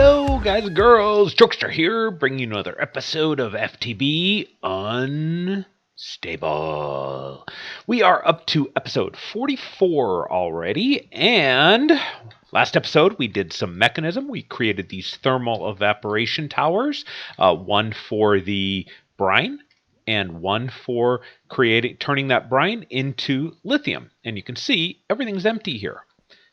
Hello, guys and girls. Jokester here, bringing you another episode of FTB Unstable. We are up to episode 44 already, and last episode we did some mechanism. We created these thermal evaporation towers, one for the brine and one for turning that brine into lithium. And you can see everything's empty here.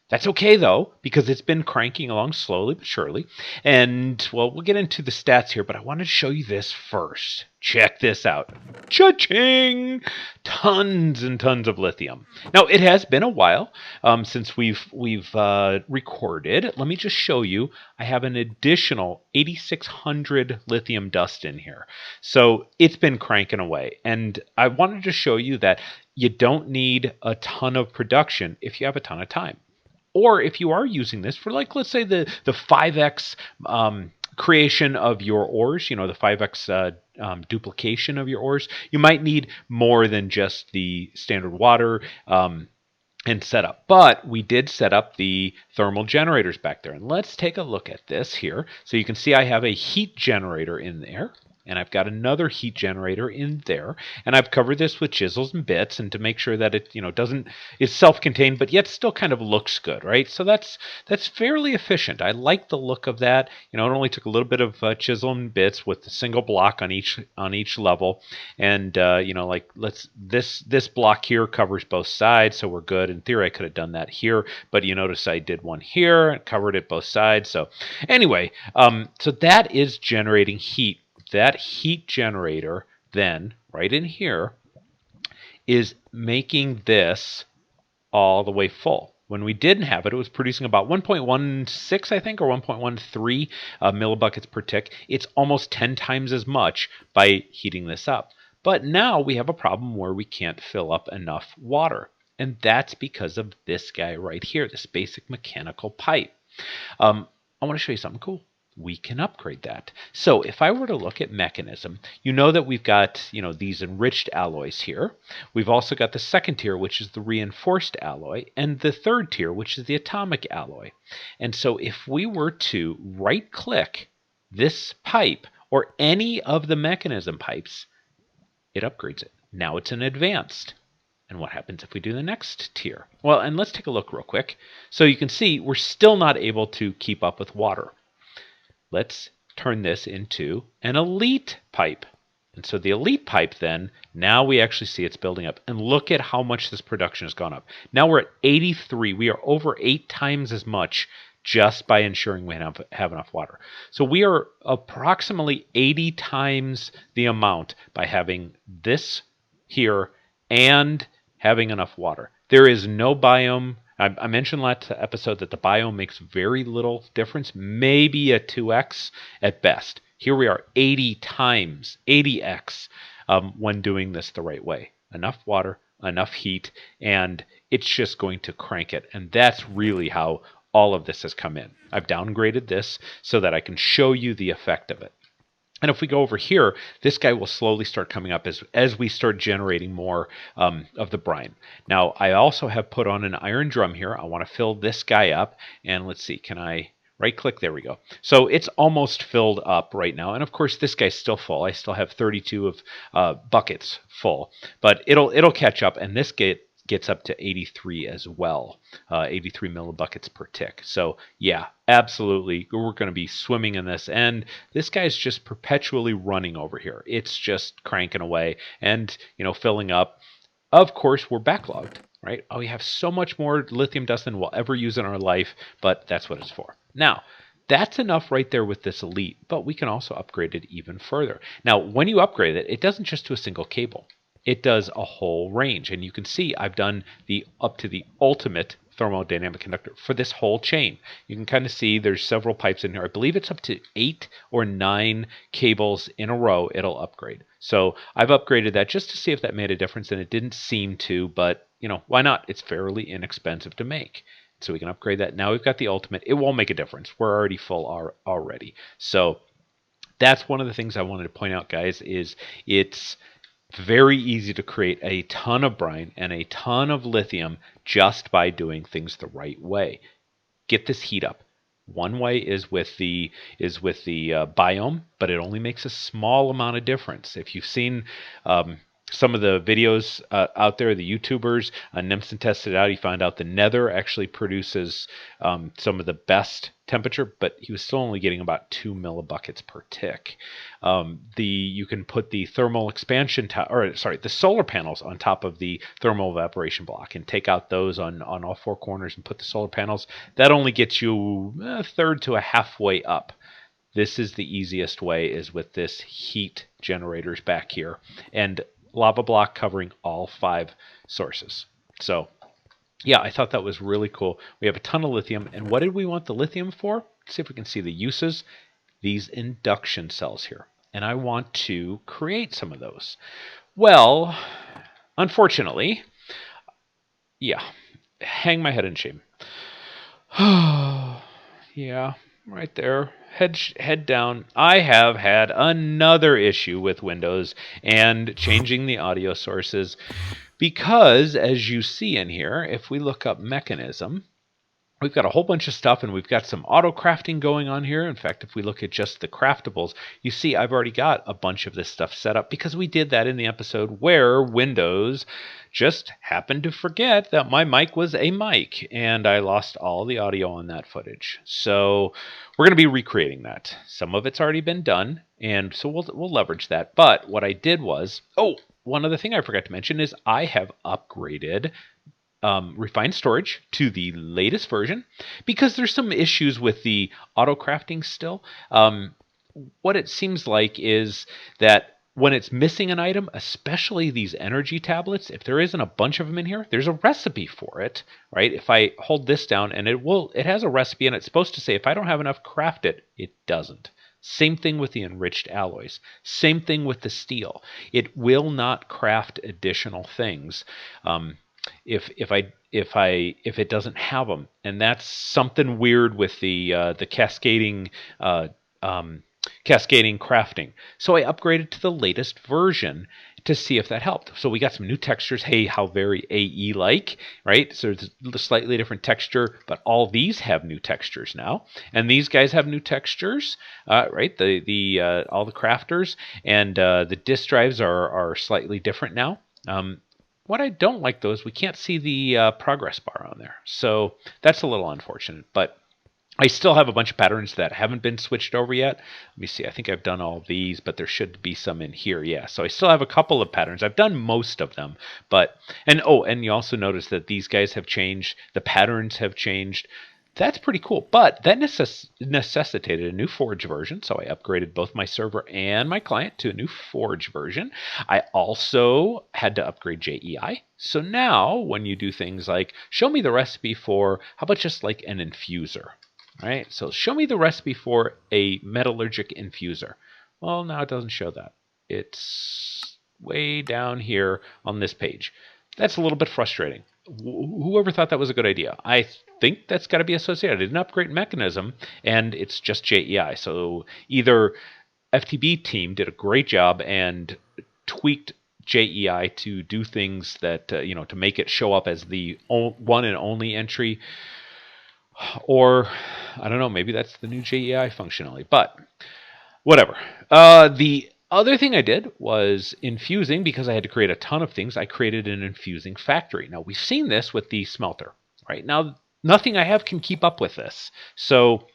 That's okay, though, because it's been cranking along slowly but surely. And, well, we'll get into the stats here, but I wanted to show you this first. Check this out. Cha-ching! Tons and tons of lithium. Now, it has been a while since we've recorded. Let me just show you. I have an additional 8,600 lithium dust in here. So it's been cranking away. And I wanted to show you that you don't need a ton of production if you have a ton of time. Or if you are using this for, like, let's say the 5x creation of your ores, the 5x duplication of your ores, you might need more than just the standard water and setup. But we did set up the thermal generators back there. And let's take a look at this here. So you can see I have a heat generator in there. And I've got another heat generator in there, and I've covered this with chisels and bits, and to make sure that it, is self-contained, but yet still kind of looks good, right? So that's fairly efficient. I like the look of that. It only took a little bit of chisel and bits with a single block on each level, and this block here covers both sides, so we're good. In theory, I could have done that here, but you notice I did one here and covered it both sides. So anyway, so that is generating heat. That heat generator then, right in here, is making this all the way full. When we didn't have it, it was producing about 1.16, I think, or 1.13 millibuckets per tick. It's almost 10 times as much by heating this up. But now we have a problem where we can't fill up enough water. And that's because of this guy right here, this basic mechanical pipe. I want to show you something cool. We can upgrade that. So if I were to look at mechanism, you know that we've got, these enriched alloys here. We've also got the second tier, which is the reinforced alloy, and the third tier, which is the atomic alloy. And so if we were to right-click this pipe or any of the mechanism pipes, it upgrades it. Now it's an advanced. And what happens if we do the next tier? Well, and let's take a look real quick. So you can see we're still not able to keep up with water. Let's turn this into an elite pipe. And so the elite pipe then, now we actually see it's building up. And look at how much this production has gone up. Now we're at 83. We are over 8 times as much just by ensuring we have enough water. So we are approximately 80 times the amount by having this here and having enough water. There is no biome. I mentioned last episode that the biome makes very little difference, maybe a 2x at best. Here we are 80 times, 80x when doing this the right way. Enough water, enough heat, and it's just going to crank it. And that's really how all of this has come in. I've downgraded this so that I can show you the effect of it. And if we go over here, this guy will slowly start coming up as we start generating more of the brine. Now, I also have put on an iron drum here. I want to fill this guy up. And let's see, can I right-click? There we go. So it's almost filled up right now. And of course, this guy's still full. I still have 32 of buckets full. But it'll catch up, and this gets up to 83 as well, 83 millibuckets per tick. So yeah, absolutely, we're going to be swimming in this, and this guy's just perpetually running over here. It's just cranking away and filling up. Of course, we're backlogged, right? We have so much more lithium dust than we'll ever use in our life, but that's what it's for. Now, that's enough right there with this elite, but we can also upgrade it even further. Now, when you upgrade it, it doesn't just do a single cable. It does a whole range, and you can see I've done up to the ultimate thermodynamic conductor for this whole chain. You can kind of see there's several pipes in here. I believe it's up to 8 or 9 cables in a row it'll upgrade. So I've upgraded that just to see if that made a difference, and it didn't seem to, but why not? It's fairly inexpensive to make. So we can upgrade that. Now we've got the ultimate. It won't make a difference. We're already full already. So that's one of the things I wanted to point out, guys, is it's very easy to create a ton of brine and a ton of lithium just by doing things the right way. Get this heat up. One way is with the biome, but it only makes a small amount of difference. If you've seen some of the videos out there, the YouTubers, Nimson tested it out. He found out the nether actually produces some of the best temperature, but he was still only getting about 2 millibuckets per tick. You can put the thermal expansion, the solar panels on top of the thermal evaporation block and take out those on all four corners and put the solar panels. That only gets you a third to a halfway up. This is the easiest way, is with this heat generators back here, and lava block covering all 5 sources. So yeah, I thought that was really cool. We have a ton of lithium, and what did we want the lithium for? Let's see if we can see the uses. These induction cells here, and I want to create some of those. Well, unfortunately, yeah, hang my head in shame. Yeah, right there. Head down. I have had another issue with Windows and changing the audio sources, because as you see in here, if we look up mechanism, we've got a whole bunch of stuff, and we've got some auto crafting going on here. In fact, if we look at just the craftables, you see I've already got a bunch of this stuff set up because we did that in the episode where Windows just happened to forget that my mic was a mic, and I lost all the audio on that footage. So we're going to be recreating that. Some of it's already been done, and so we'll leverage that. But what I did was, one other thing I forgot to mention is I have upgraded refined storage to the latest version, because there's some issues with the auto crafting still. What it seems like is that when it's missing an item, especially these energy tablets, if there isn't a bunch of them in here, there's a recipe for it, right? If I hold this down, and it has a recipe, and it's supposed to say if I don't have enough, craft it. It doesn't. Same thing with the enriched alloys. Same thing with the steel. It will not craft additional things if it doesn't have them, and that's something weird with the cascading crafting. So I upgraded to the latest version to see if that helped. So we got some new textures. Hey, how very AE-like, right? So it's a slightly different texture, but all these have new textures now, and these guys have new textures, right? The all the crafters, and the disk drives are slightly different now. What I don't like, though, is we can't see the progress bar on there. So that's a little unfortunate, but I still have a bunch of patterns that haven't been switched over yet. Let me see. I think I've done all these, but there should be some in here. Yeah, so I still have a couple of patterns. I've done most of them, but and you also notice that these guys have changed. The patterns have changed. That's pretty cool, but that necessitated a new Forge version, so I upgraded both my server and my client to a new Forge version. I also had to upgrade JEI, so now when you do things like show me the recipe for, how about just like an infuser, right? So show me the recipe for a metallurgic infuser. Well, now it doesn't show that. It's way down here on this page. That's a little bit frustrating. Whoever thought that was a good idea? I think that's got to be associated. I did an upgrade mechanism, and it's just JEI. So either FTB team did a great job and tweaked JEI to do things that, to make it show up as the one and only entry, or I don't know, maybe that's the new JEI functionality, but whatever. The other thing I did was infusing, because I had to create a ton of things. I created an infusing factory. Now, we've seen this with the smelter, right? Now, nothing I have can keep up with this. So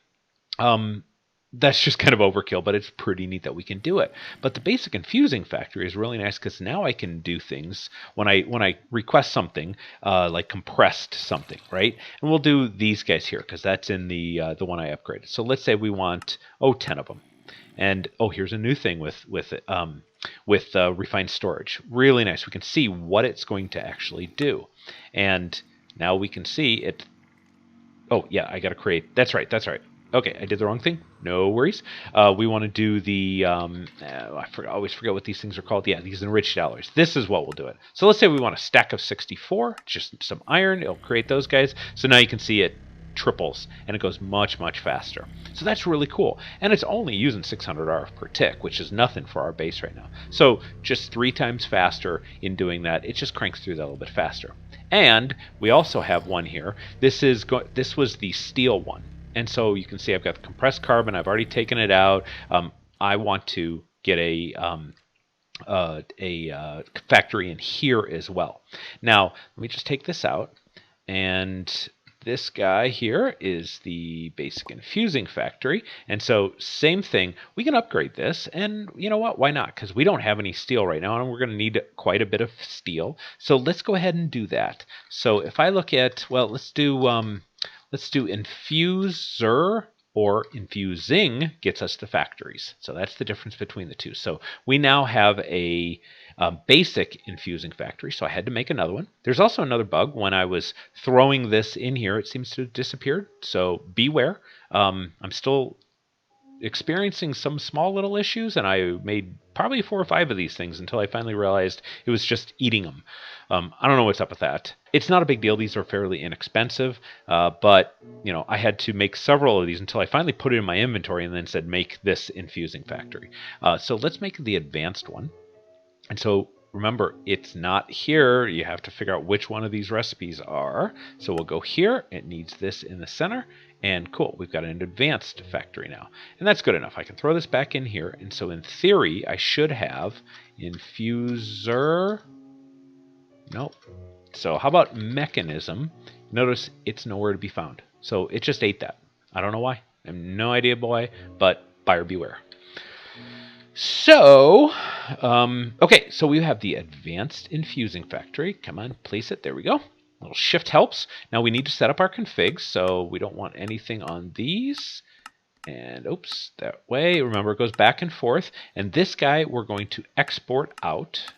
that's just kind of overkill, but it's pretty neat that we can do it. But the basic infusing factory is really nice, because now I can do things when I request something, like compressed something, right? And we'll do these guys here, because that's in the one I upgraded. So let's say we want 10 of them. And here's a new thing with refined storage. Really nice. We can see what it's going to actually do, and now we can see it. Oh yeah, I got to create. That's right. Okay, I did the wrong thing. No worries. We want to do the. I always forget what these things are called. Yeah, these enriched alloys. This is what we'll do it. So let's say we want a stack of 64, just some iron. It'll create those guys. So now you can see it triples, and it goes much faster. So that's really cool, and it's only using 600 RF per tick, which is nothing for our base right now. So just 3 times faster in doing that. It just cranks through that a little bit faster. And we also have one here. This was the steel one. And so you can see I've got the compressed carbon. I've already taken it out. I want to get a factory in here as well. Now, let me just take this out. And this guy here is the basic infusing factory. And so same thing, we can upgrade this. And you know what? Why not? Because we don't have any steel right now, and we're going to need quite a bit of steel. So let's go ahead and do that. So if I look at, well, let's do infuser, or infusing gets us to factories. So that's the difference between the two. So we now have a basic infusing factory, so I had to make another one. There's also another bug. When I was throwing this in here, it seems to have disappeared, so beware. I'm still experiencing some small little issues, and I made probably 4 or 5 of these things until I finally realized it was just eating them. I don't know what's up with that. It's not a big deal. These are fairly inexpensive, but you know, I had to make several of these until I finally put it in my inventory and then said make this infusing factory. So let's make the advanced one. And so remember, it's not here. You have to figure out which one of these recipes are. So we'll go here. It needs this in the center. And cool, we've got an advanced factory now. And that's good enough. I can throw this back in here. And so in theory, I should have infuser. Nope. So how about mechanism? Notice it's nowhere to be found. So it just ate that. I don't know why. I have no idea why, but buyer beware. So, okay, so we have the advanced infusing factory. Come on, place it. There we go. A little shift helps. Now we need to set up our configs, so we don't want anything on these. And oops, that way. Remember, it goes back and forth. And this guy we're going to export out,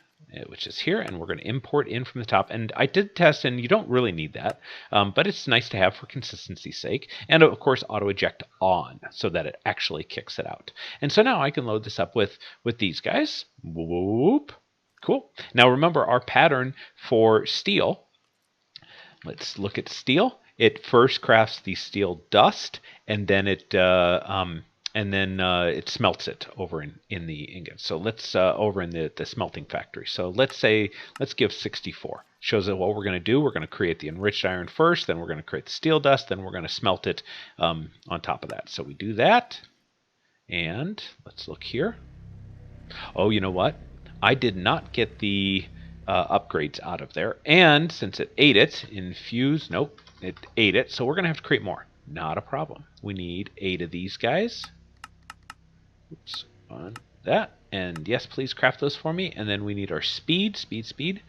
which is here, and we're going to import in from the top. And I did test, and you don't really need that, but it's nice to have for consistency's sake. And of course, auto eject on so that it actually kicks it out. And so now I can load this up with these guys. Whoop. Cool. Now remember our pattern for steel. Let's look at steel. It first crafts the steel dust, and then it smelts it over in the ingot. So let's over in the smelting factory. So let's give 64. Shows that what we're going to do. We're going to create the enriched iron first, then we're going to create the steel dust, then we're going to smelt it on top of that. So we do that, and let's look here. Oh, you know what? I did not get the upgrades out of there, and since it ate it, infuse. Nope, it ate it. So we're going to have to create more. Not a problem. We need 8 of these guys. Oops, on that. And yes, please craft those for me. And then we need our speed. I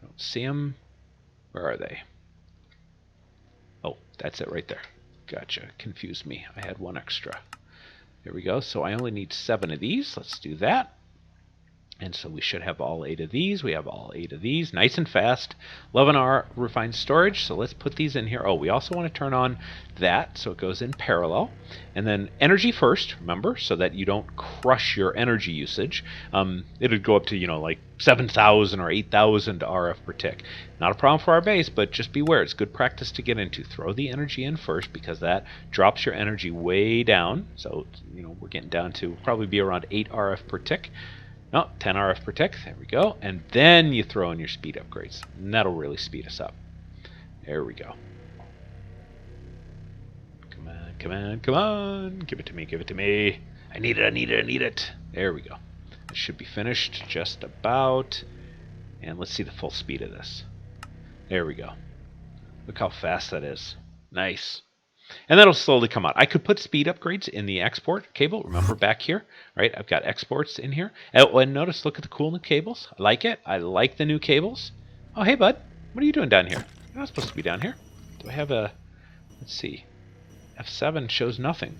don't see them. Where are they? Oh, that's it right there. Gotcha. Confused me. I had 1 extra. There we go. So I only need 7 of these. Let's do that. And so we should have all 8 of these. We have all 8 of these. Nice and fast. Loving our refined storage. So let's put these in here. Oh, we also want to turn on that so it goes in parallel. And then energy first, remember, so that you don't crush your energy usage. It would go up to, like 7,000 or 8,000 RF per tick. Not a problem for our base, but just beware. It's good practice to get into. Throw the energy in first because that drops your energy way down. So, we're getting down to probably be around 8 RF per tick. No, 10 RF per tick. There we go. And then you throw in your speed upgrades. And that'll really speed us up. There we go. Come on, come on, come on. Give it to me, give it to me. I need it, I need it, I need it. There we go. It should be finished just about. And let's see the full speed of this. There we go. Look how fast that is. Nice. And that'll slowly come out. I could put speed upgrades in the export cable. Remember back here, right? I've got exports in here. And notice, look at the cool new cables. I like it. I like the new cables. Oh, hey, bud. What are you doing down here? You're not supposed to be down here. Do I have a... Let's see. F7 shows nothing.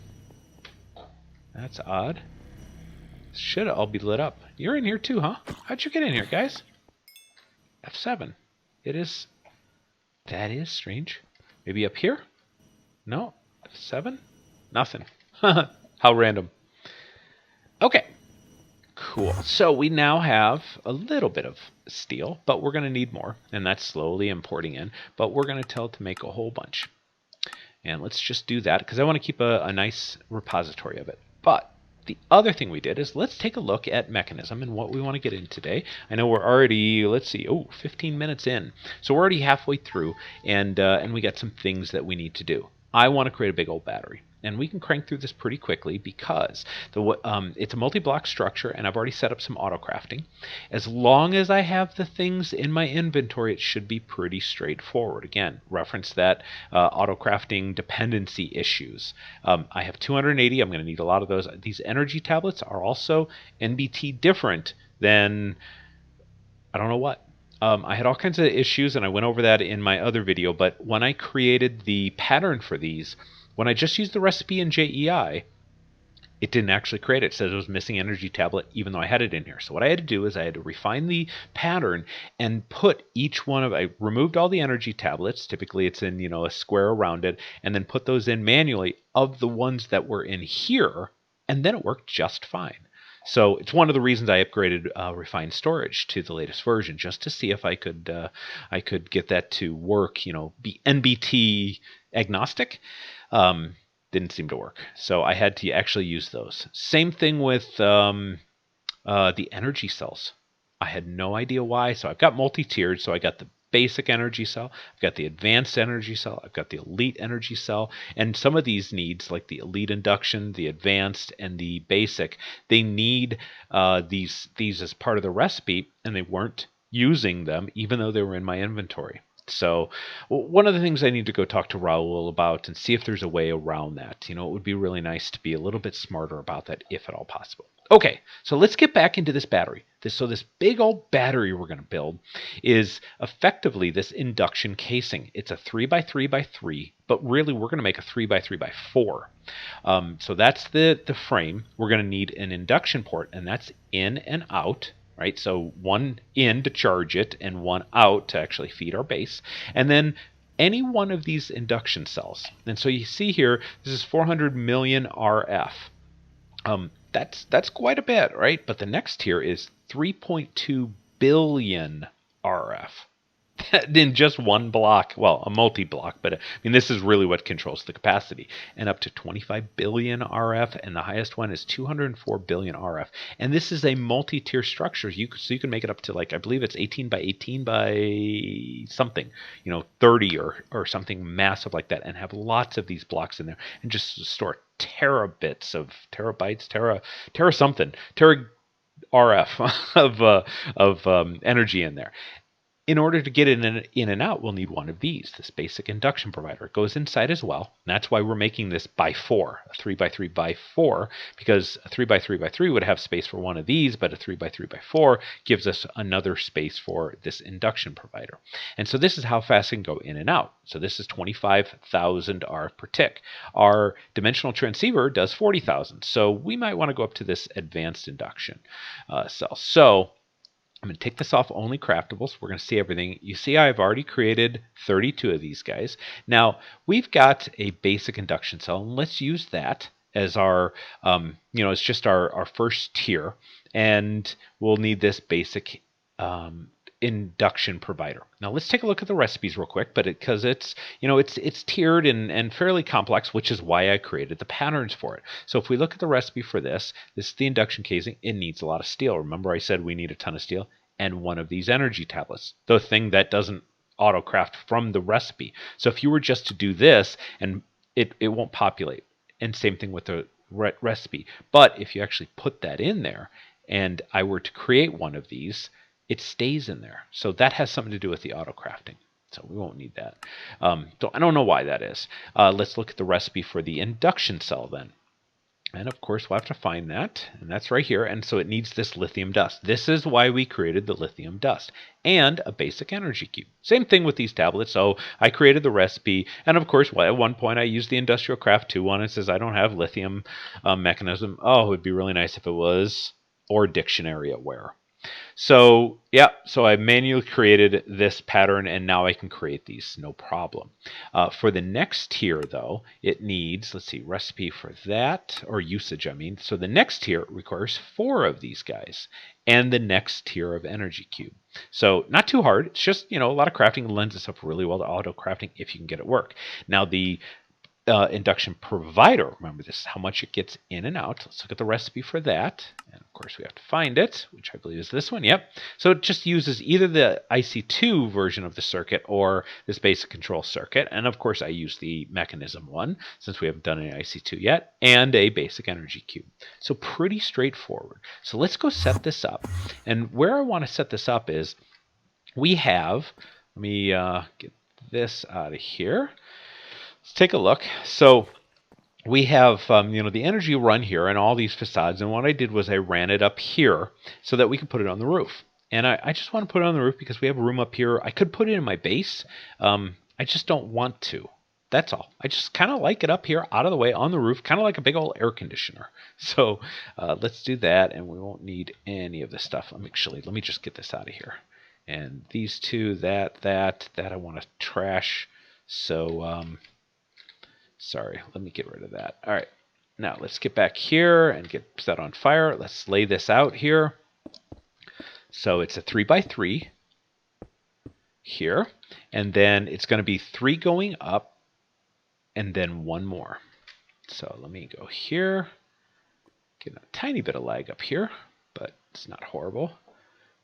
That's odd. Should all be lit up. You're in here too, huh? How'd you get in here, guys? F7. It is... That is strange. Maybe up here? No, 7? Nothing. How random. Okay, cool. So we now have a little bit of steel, but we're going to need more, and that's slowly importing in, but we're going to tell it to make a whole bunch. And let's just do that, because I want to keep a nice repository of it. But the other thing we did is let's take a look at mechanism and what we want to get in today. I know we're already, let's see, 15 minutes in. So we're already halfway through, and we got some things that we need to do. I want to create a big old battery. And we can crank through this pretty quickly because it's a multi-block structure, and I've already set up some auto crafting. As long as I have the things in my inventory, it should be pretty straightforward. Again, reference that auto crafting dependency issues. I have 280. I'm going to need a lot of those. These energy tablets are also NBT different than I don't know what. I had all kinds of issues, and I went over that in my other video, but when I created the pattern for these, when I just used the recipe in JEI, it didn't actually create it. It says it was missing energy tablet, even though I had it in here. So what I had to do is I had to refine the pattern and put each one of, I removed all the energy tablets. Typically it's in, a square around it, and then put those in manually of the ones that were in here, and then it worked just fine. So it's one of the reasons I upgraded refined storage to the latest version, just to see if I could get that to work, be NBT agnostic. Didn't seem to work. So I had to actually use those. Same thing with the energy cells. I had no idea why. So I've got multi-tiered. So I got the basic energy cell, I've got the advanced energy cell, I've got the elite energy cell, and some of these needs, like the elite induction, the advanced, and the basic, they need these as part of the recipe, and they weren't using them even though they were in my inventory. So one of the things I need to go talk to Raul about and see if there's a way around that. It would be really nice to be a little bit smarter about that if at all possible. Okay, so let's get back into this battery. So this big old battery we're going to build is effectively this induction casing. It's a 3x3x3, but really we're going to make a 3x3x4. So that's the frame. We're going to need an induction port, and that's in and out. Right, so one in to charge it and one out to actually feed our base. And then any one of these induction cells. And so you see here, this is 400 million RF. That's quite a bit, right? But the next tier is 3.2 billion RF. In just one block, well, a multi-block, but this is really what controls the capacity, and up to 25 billion RF, and the highest one is 204 billion RF. And this is a multi-tier structure. So you can make it up to, like, I believe it's 18 by 18 by something, 30 or something massive like that, and have lots of these blocks in there, and just store terabytes of terabytes, tera something, tera RF of energy in there. In order to get it in and out, we'll need one of these, this basic induction provider. It goes inside as well. And that's why we're making this by 4, a 3x3x4, because a 3x3x3 would have space for one of these, but a 3x3x4 gives us another space for this induction provider. And so this is how fast it can go in and out. So this is 25,000 RF per tick. Our dimensional transceiver does 40,000. So we might want to go up to this advanced induction cell. So I'm going to take this off only craftables. We're going to see everything. You see I've already created 32 of these guys. Now, we've got a basic induction cell, and let's use that as our, it's just our first tier. And we'll need this basic induction provider. Now let's take a look at the recipes real quick, but because it's tiered and fairly complex, which is why I created the patterns for it. So if we look at the recipe for this is the induction casing. It needs a lot of steel. Remember I said we need a ton of steel and one of these energy tablets, the thing that doesn't auto craft from the recipe. So if you were just to do this, and it won't populate. And same thing with the recipe. But if you actually put that in there and I were to create one of these, it stays in there. So that has something to do with the auto crafting. So we won't need that. So I don't know why that is. Let's look at the recipe for the induction cell then. And of course we'll have to find that, and that's right here. And so it needs this lithium dust. This is why we created the lithium dust, and a basic energy cube. Same thing with these tablets. So I created the recipe, and of course at one point I used the Industrial Craft 2 one. It says I don't have lithium mechanism. Oh, it would be really nice if it was, or dictionary aware. So yeah, so I manually created this pattern, and now I can create these, no problem. For the next tier though, it needs, let's see, recipe for that, or usage I mean. So the next tier requires 4 of these guys, and the next tier of energy cube. So not too hard, it's just, a lot of crafting lends itself really well to auto crafting if you can get it work. Now the induction provider. Remember, this is how much it gets in and out. Let's look at the recipe for that. And of course, we have to find it, which I believe is this one. Yep. So it just uses either the IC2 version of the circuit or this basic control circuit. And of course, I use the mechanism one since we haven't done any IC2 yet, and a basic energy cube. So pretty straightforward. So let's go set this up. And where I want to set this up is we have, let me get this out of here. Let's take a look. So we have, the energy run here and all these facades. And what I did was I ran it up here so that we could put it on the roof. And I just want to put it on the roof because we have room up here. I could put it in my base. I just don't want to. That's all. I just kind of like it up here, out of the way, on the roof, kind of like a big old air conditioner. So let's do that, and we won't need any of this stuff. Let me just get this out of here. And these two, that I want to trash. So, sorry, let me get rid of that. All right, now let's get back here and get set on fire. Let's lay this out here. So it's a 3x3 here, and then it's going to be 3 going up, and then 1 more. So let me go here. Get a tiny bit of lag up here, but it's not horrible.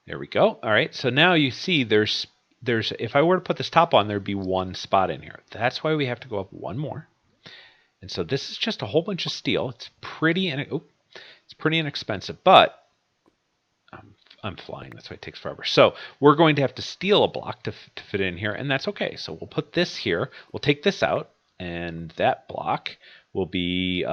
There we go. All right, so now you see there's if I were to put this top on, there'd be 1 spot in here. That's why we have to go up 1 more. And so this is just a whole bunch of steel. It's pretty inexpensive, but I'm flying. That's why it takes forever. So we're going to have to steal a block to fit in here, and that's okay. So we'll put this here. We'll take this out, and that block will be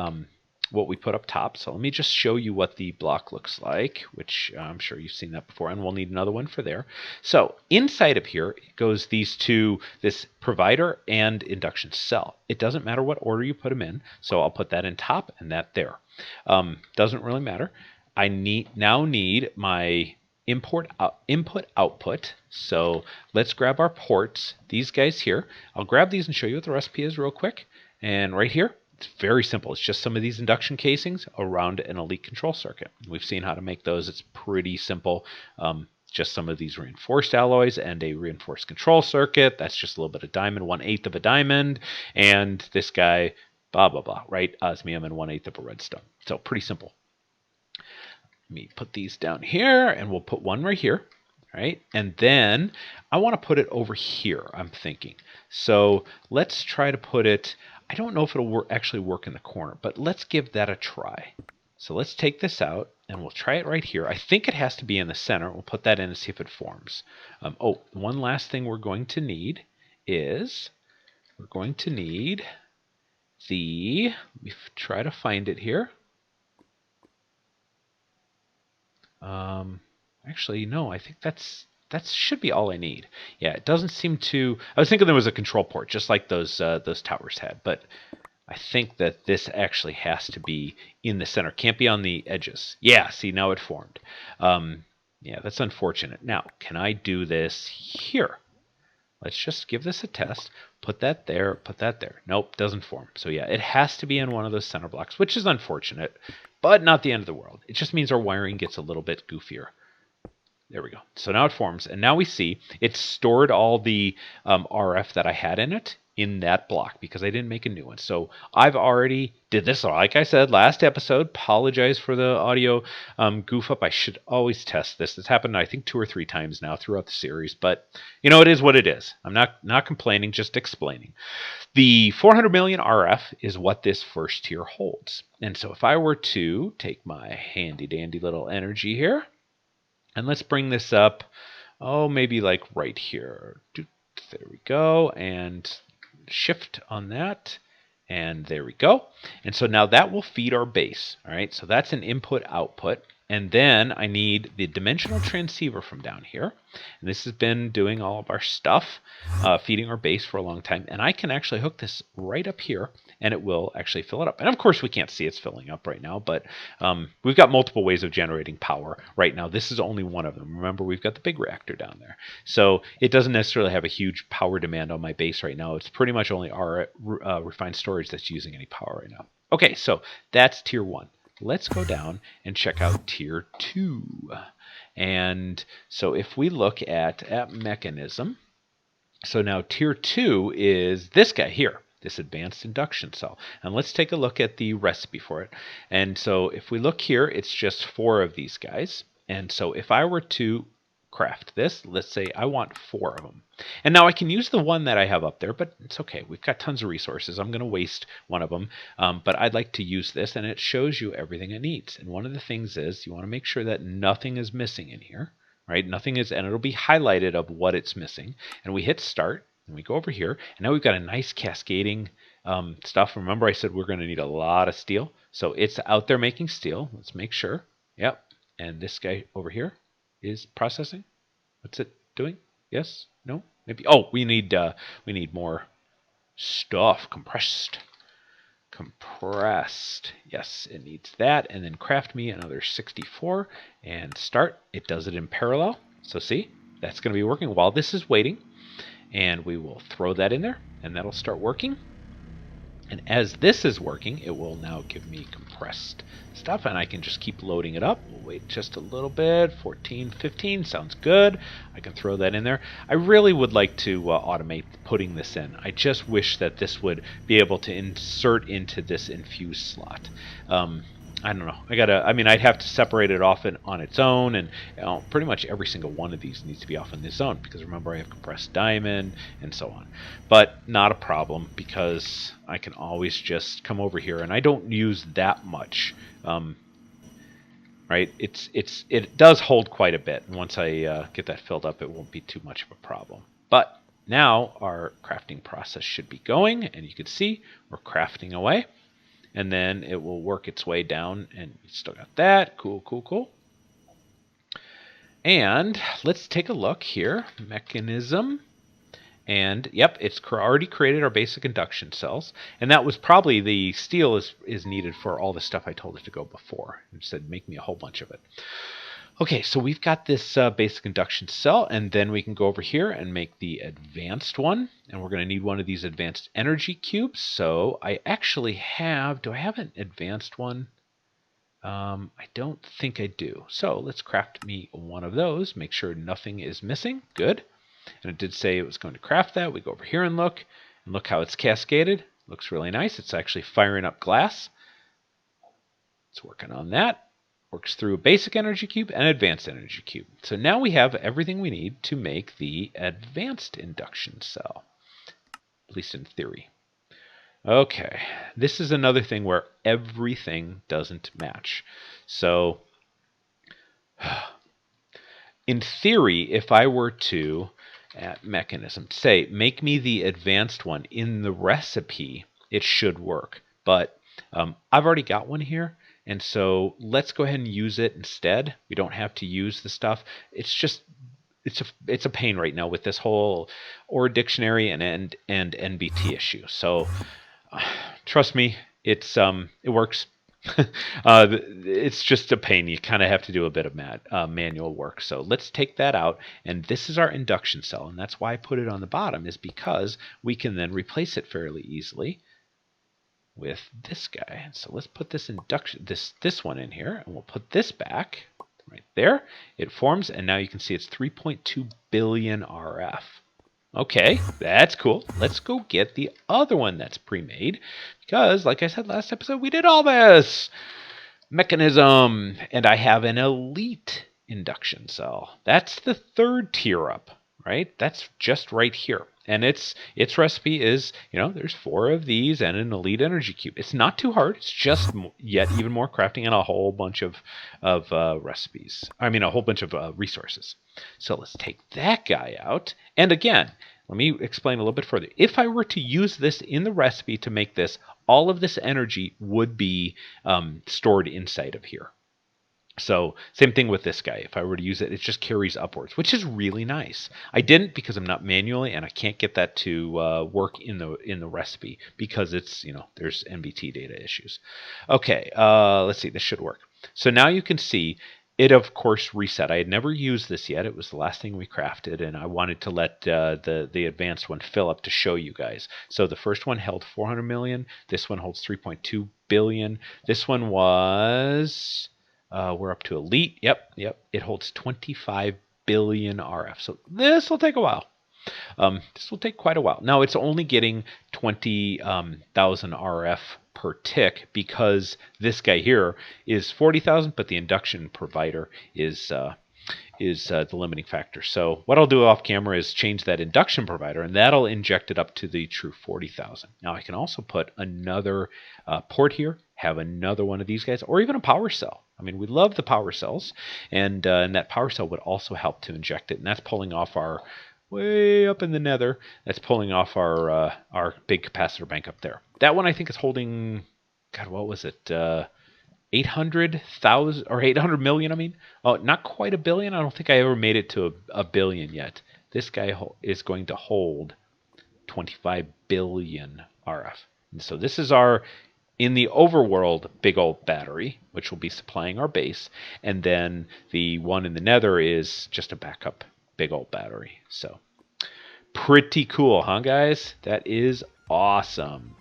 what we put up top. So let me just show you what the block looks like, which I'm sure you've seen that before, and we'll need another one for there. So inside of here goes these two, this provider and induction cell. It doesn't matter what order you put them in, so I'll put that in top and that there. Doesn't really matter. I now need my input output. So let's grab our ports, these guys here. I'll grab these and show you what the recipe is real quick. And right here, it's very simple. It's just some of these induction casings around an elite control circuit. We've seen how to make those. It's pretty simple. Just some of these reinforced alloys and a reinforced control circuit. That's just a little bit of diamond, 1/8 of a diamond. And this guy, blah, blah, blah, right? Osmium and 1/8 of a redstone. So pretty simple. Let me put these down here, and we'll put one right here, right? And then I want to put it over here, I'm thinking. So let's try to put it, I don't know if it'll actually work in the corner, but let's give that a try. So let's take this out, and we'll try it right here. I think it has to be in the center. We'll put that in and see if it forms. One last thing we're going to need is, let me try to find it here. Actually, no, I think that should be all I need. Yeah, it doesn't seem to. I was thinking there was a control port, just like those towers had, but I think that this actually has to be in the center. Can't be on the edges. Yeah, see, now it formed. Yeah, that's unfortunate. Now, can I do this here? Let's just give this a test. Put that there, put that there. Nope, doesn't form. So yeah, it has to be in one of those center blocks, which is unfortunate, but not the end of the world. It just means our wiring gets a little bit goofier. There we go. So now it forms, and now we see it's stored all the RF that I had in it in that block because I didn't make a new one. So I've already did this. Like I said last episode, apologize for the audio goof up. I should always test this. It's happened, I think, 2 or 3 times now throughout the series, but it is what it is. I'm not complaining, just explaining. The 400 million RF is what this first tier holds. And so if I were to take my handy dandy little energy here, and let's bring this up, maybe like right here. There we go, and shift on that, and there we go. And so now that will feed our base. All right, so that's an input output. And then I need the dimensional transceiver from down here. And this has been doing all of our stuff, feeding our base for a long time. And I can actually hook this right up here, and it will actually fill it up. And of course, we can't see it's filling up right now, but we've got multiple ways of generating power right now. This is only one of them. Remember, we've got the big reactor down there. So it doesn't necessarily have a huge power demand on my base right now. It's pretty much only our refined storage that's using any power right now. Okay, so that's tier 1. Let's go down and check out tier 2. And so if we look at mechanism, so now tier 2 is this guy here. this advanced induction cell. And let's take a look at the recipe for it. And so if we look here, it's just 4 of these guys. And so if I were to craft this, let's say I want 4 of them. And now I can use the one that I have up there, but it's okay. We've got tons of resources. I'm going to waste one of them, but I'd like to use this, and it shows you everything it needs. And one of the things is you want to make sure that nothing is missing in here, right? Nothing is, and it'll be highlighted of what it's missing. And we hit start, and we go over here, and now we've got a nice cascading stuff. Remember I said we're going to need a lot of steel. So it's out there making steel. Let's make sure. Yep. And this guy over here is processing. What's it doing? Yes? No? Maybe. Oh, we need more stuff. Compressed. Yes, it needs that. And then craft me another 64 and start. It does it in parallel. So see, that's going to be working while this is waiting. And we will throw that in there, and that'll start working. And as this is working, it will now give me compressed stuff, and I can just keep loading it up. We'll wait just a little bit. 14, 15 sounds good. I can throw that in there. I really would like to automate putting this in. I just wish that this would be able to insert into this infuse slot. I don't know. I'd have to separate it off on its own, and pretty much every single one of these needs to be off on its own, because remember I have compressed diamond and so on. But not a problem, because I can always just come over here, and I don't use that much. Right? It does hold quite a bit, and once I get that filled up, it won't be too much of a problem. But now our crafting process should be going, and you can see we're crafting away. And then it will work its way down, and you still got that. Cool, cool, cool. And let's take a look here. Mechanism. And yep, it's already created our basic induction cells. And that was probably the steel is needed for all the stuff I told it to go before. It said make me a whole bunch of it. Okay, so we've got this basic induction cell, and then we can go over here and make the advanced one. And we're going to need one of these advanced energy cubes. So I actually have, do I have an advanced one? I don't think I do. So let's craft me one of those. Make sure nothing is missing. Good. And it did say it was going to craft that. We go over here and look how it's cascaded. Looks really nice. It's actually firing up glass. It's working on that. Works through a basic energy cube and advanced energy cube. So now we have everything we need to make the advanced induction cell, at least in theory. Okay, this is another thing where everything doesn't match. So in theory, if I were to, at mechanism, say, make me the advanced one in the recipe, it should work. But I've already got one here. And so let's go ahead and use it instead. We don't have to use the stuff. It's a pain right now with this whole OR dictionary and NBT issue. So trust me, it works. It's just a pain. You kind of have to do a bit of manual work. So let's take that out. And this is our induction cell. And that's why I put it on the bottom, is because we can then replace it fairly easily with this guy. So let's put this this one in here, and we'll put this back right there. It forms, and now you can see it's 3.2 billion RF. Okay, that's cool. Let's go get the other one that's pre-made, because like I said last episode, we did all this. Mechanism, and I have an elite induction cell. That's the 3rd tier up, right? That's just right here. And its recipe is, there's 4 of these and an elite energy cube. It's not too hard. It's just yet even more crafting and a whole bunch of recipes. I mean, a whole bunch of resources. So let's take that guy out. And again, let me explain a little bit further. If I were to use this in the recipe to make this, all of this energy would be stored inside of here. So same thing with this guy. If I were to use it, it just carries upwards, which is really nice. I didn't because I'm not manually, and I can't get that to work in the recipe because it's, there's NBT data issues. Okay, let's see. This should work. So now you can see it, of course, reset. I had never used this yet. It was the last thing we crafted, and I wanted to let the advanced one fill up to show you guys. So the first one held 400 million. This one holds 3.2 billion. This one was... we're up to elite. Yep. It holds 25 billion RF. So this will take a while. This will take quite a while. Now, it's only getting 20,000 RF per tick because this guy here is 40,000, but the induction provider is the limiting factor. So what I'll do off camera is change that induction provider, and that'll inject it up to the true 40,000. Now I can also put another port here, have another one of these guys, or even a power cell. I mean, we love the power cells, and that power cell would also help to inject it, and that's pulling off our way up in the nether. That's pulling off our big capacitor bank up there. That one I think is holding, God, what was it? 800,000 or 800 million. I mean, oh, not quite a billion. I don't think I ever made it to a billion yet. This guy is going to hold 25 billion RF. And so this is our, in the overworld, big old battery, which will be supplying our base. And then the one in the nether is just a backup big old battery. So pretty cool, huh, guys? That is awesome.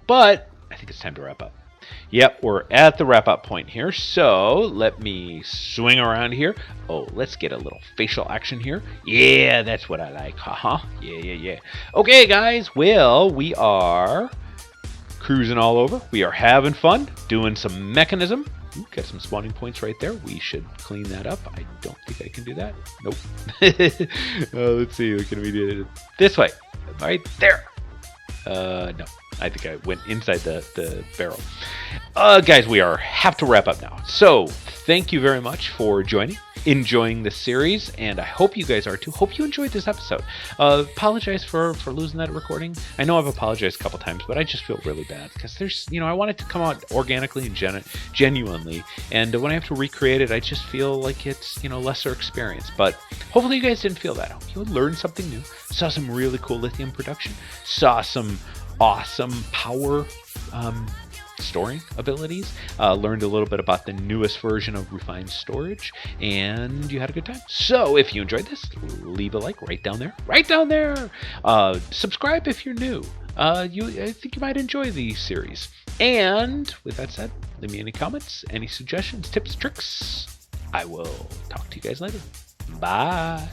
But I think it's time to wrap up. Yep, we're at the wrap-up point here, so let me swing around here. Oh, let's get a little facial action here. Yeah, that's what I like, haha. Yeah. Okay, guys, well, we are cruising all over. We are having fun, doing some mechanism. Ooh, got some spawning points right there. We should clean that up. I don't think I can do that. Nope. Let's see, can we do it this way? Right there. No. I think I went inside the barrel. Guys, we have to wrap up now. So, thank you very much for enjoying this series, and I hope you guys are too. Hope you enjoyed this episode. Apologize for losing that recording. I know I've apologized a couple times, but I just feel really bad because there's, I want it to come out organically and genuinely, and when I have to recreate it, I just feel like it's, lesser experience. But hopefully you guys didn't feel that. I hope you learned something new, saw some really cool lithium production, saw some awesome power storing abilities, learned a little bit about the newest version of refined storage, and you had a good time. So if you enjoyed this, leave a like right down there. Subscribe if you're new. I think you might enjoy the series. And with that said, leave me any comments, any suggestions, tips, tricks. I will talk to you guys later. Bye.